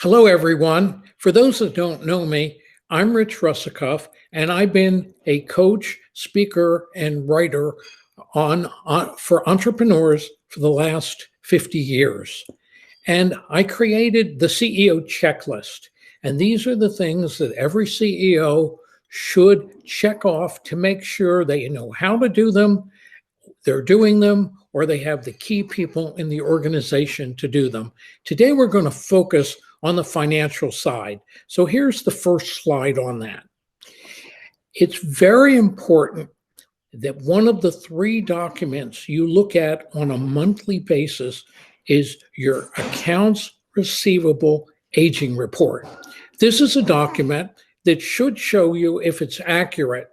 Hello, everyone. For those that don't know me, I'm Rich Russakoff, and I've been a coach, speaker, and writer for entrepreneurs for the last 50 years. And I created the CEO checklist. And these are the things that every CEO should check off to make sure they know how to do them, they're doing them, or they have the key people in the organization to do them. Today, we're going to focus on the financial side. So here's the first slide on that. It's very important that one of the three documents you look at on a monthly basis is your accounts receivable aging report. This is a document that should show you if it's accurate.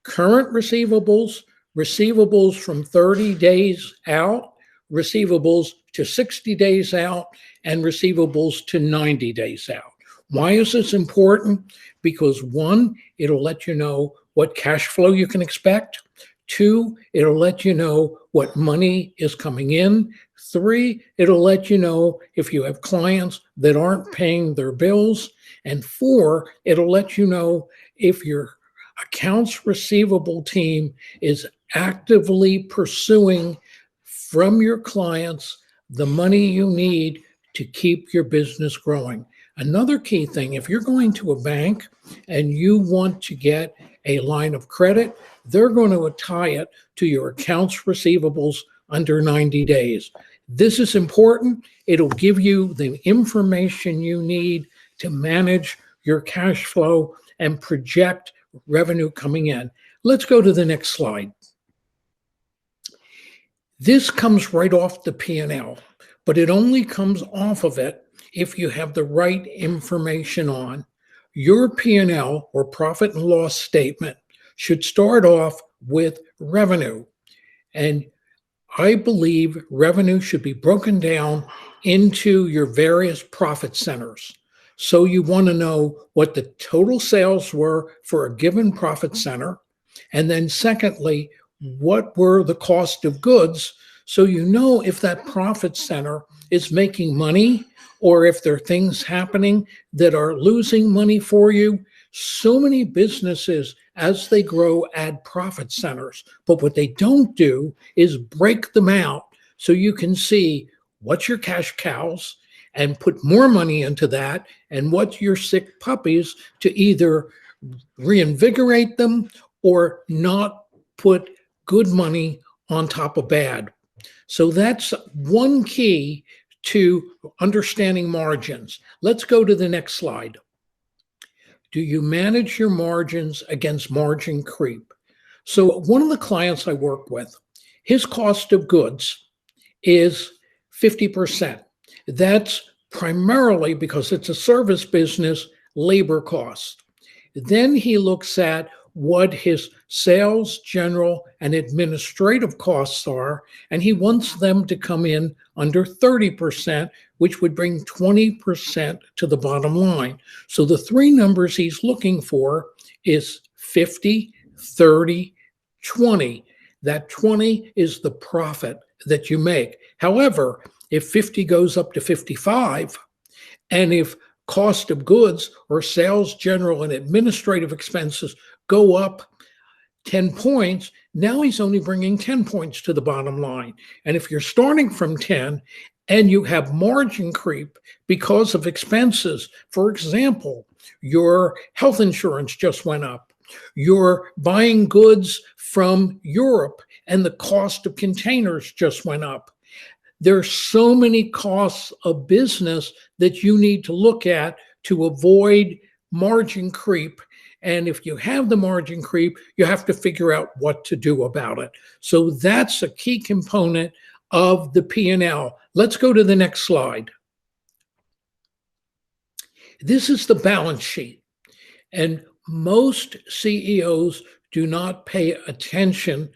Current receivables, receivables from 30 days out, receivables to 60 days out, and receivables to 90 days out. Why is this important? Because one, it'll let you know what cash flow you can expect. Two, it'll let you know what money is coming in. Three, it'll let you know if you have clients that aren't paying their bills. And four, it'll let you know if your accounts receivable team is actively pursuing from your clients the money you need to keep your business growing. Another key thing, if you're going to a bank and you want to get a line of credit, they're going to tie it to your accounts receivables under 90 days. This is important. It'll give you the information you need to manage your cash flow and project revenue coming in. Let's go to the next slide. This comes right off the P&L, but it only comes off of it if you have the right information on. Your P&L or profit and loss statement should start off with revenue. And I believe revenue should be broken down into your various profit centers. So you want to know what the total sales were for a given profit center. And then secondly, what were the cost of goods? So you know if that profit center is making money or if there are things happening that are losing money for you. So many businesses, as they grow, add profit centers. But what they don't do is break them out so you can see what's your cash cows and put more money into that, and what's your sick puppies to either reinvigorate them or not put good money on top of bad. So that's one key to understanding margins. Let's go to the next slide. Do you manage your margins against margin creep? So one of the clients I work with, his cost of goods is 50%. That's primarily because it's a service business, labor cost. Then he looks at what his sales, general, and administrative costs are, and he wants them to come in under 30%, which would bring 20% to the bottom line. So the three numbers he's looking for is 50, 30, 20. That 20 is the profit that you make. However, if 50 goes up to 55, and if cost of goods or sales, general, and administrative expenses go up 10 points, now he's only bringing 10 points to the bottom line. And if you're starting from 10 and you have margin creep because of expenses, for example, your health insurance just went up, you're buying goods from Europe and the cost of containers just went up. There's so many costs of business that you need to look at to avoid margin creep. And if you have the margin creep, you have to figure out what to do about it. So that's a key component of the P&L. Let's go to the next slide. This is the balance sheet. And most CEOs do not pay attention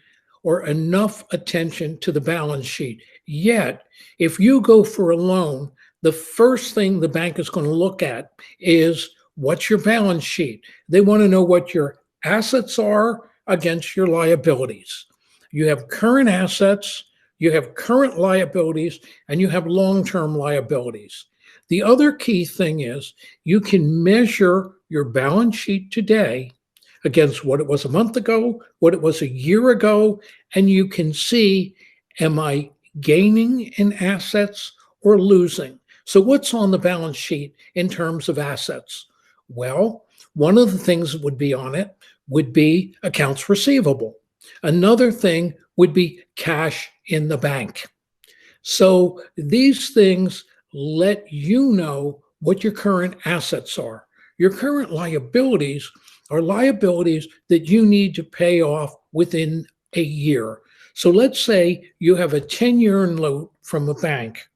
or enough attention to the balance sheet. Yet, if you go for a loan, the first thing the bank is going to look at is what's your balance sheet. They want to know what your assets are against your liabilities. You have current assets, you have current liabilities, and you have long-term liabilities. The other key thing is you can measure your balance sheet today against what it was a month ago, what it was a year ago, and you can see, am I gaining in assets or losing? So what's on the balance sheet in terms of assets? Well, one of the things that would be on it would be accounts receivable. Another thing would be cash in the bank. So these things let you know what your current assets are. Your current liabilities are liabilities that you need to pay off within a year. So let's say you have a 10-year note from a bank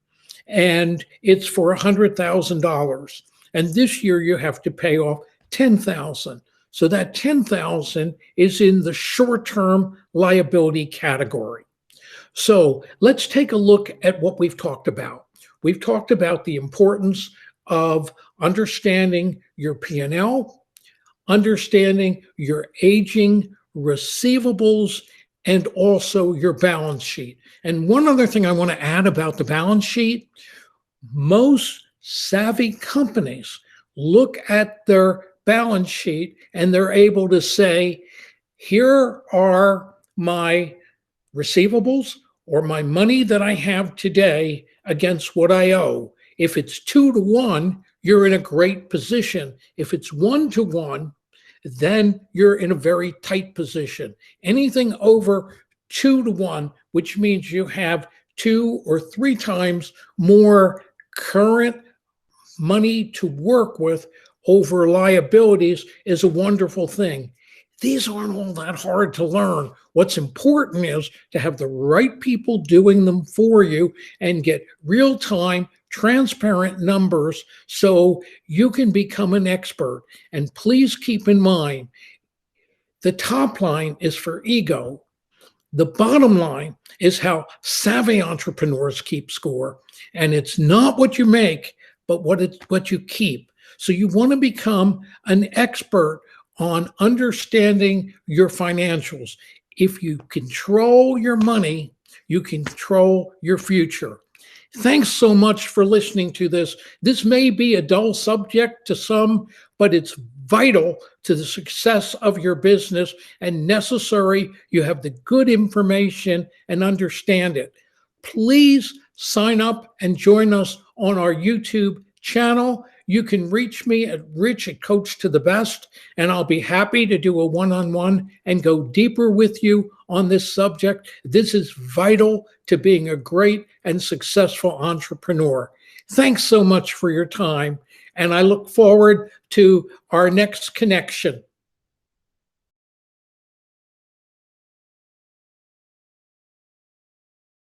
and it's for $100,000. And this year you have to pay off 10,000. So that 10,000 is in the short-term liability category. So let's take a look at what we've talked about. We've talked about the importance of understanding your P&L, understanding your aging receivables, and also your balance sheet. And one other thing I want to add about the balance sheet, most savvy companies look at their balance sheet and they're able to say, here are my receivables or my money that I have today against what I owe. If it's 2-to-1, you're in a great position. If it's 1-to-1, then you're in a very tight position. Anything over 2-to-1, which means you have 2 or 3 times more current money to work with over liabilities, is a wonderful thing. These aren't all that hard to learn. What's important is to have the right people doing them for you and get real-time, transparent numbers so you can become an expert. And please keep in mind, the top line is for ego. The bottom line is how savvy entrepreneurs keep score. And it's not what you make, but what you keep. So you want to become an expert on understanding your financials. If you control your money, you control your future. Thanks so much for listening to this. This may be a dull subject to some, but it's vital to the success of your business and necessary you have the good information and understand it. Please sign up and join us on our YouTube channel. You can reach me at Rich@Coach to the Best, and I'll be happy to do a one-on-one and go deeper with you on this subject. This is vital to being a great and successful entrepreneur. Thanks so much for your time, and I look forward to our next connection.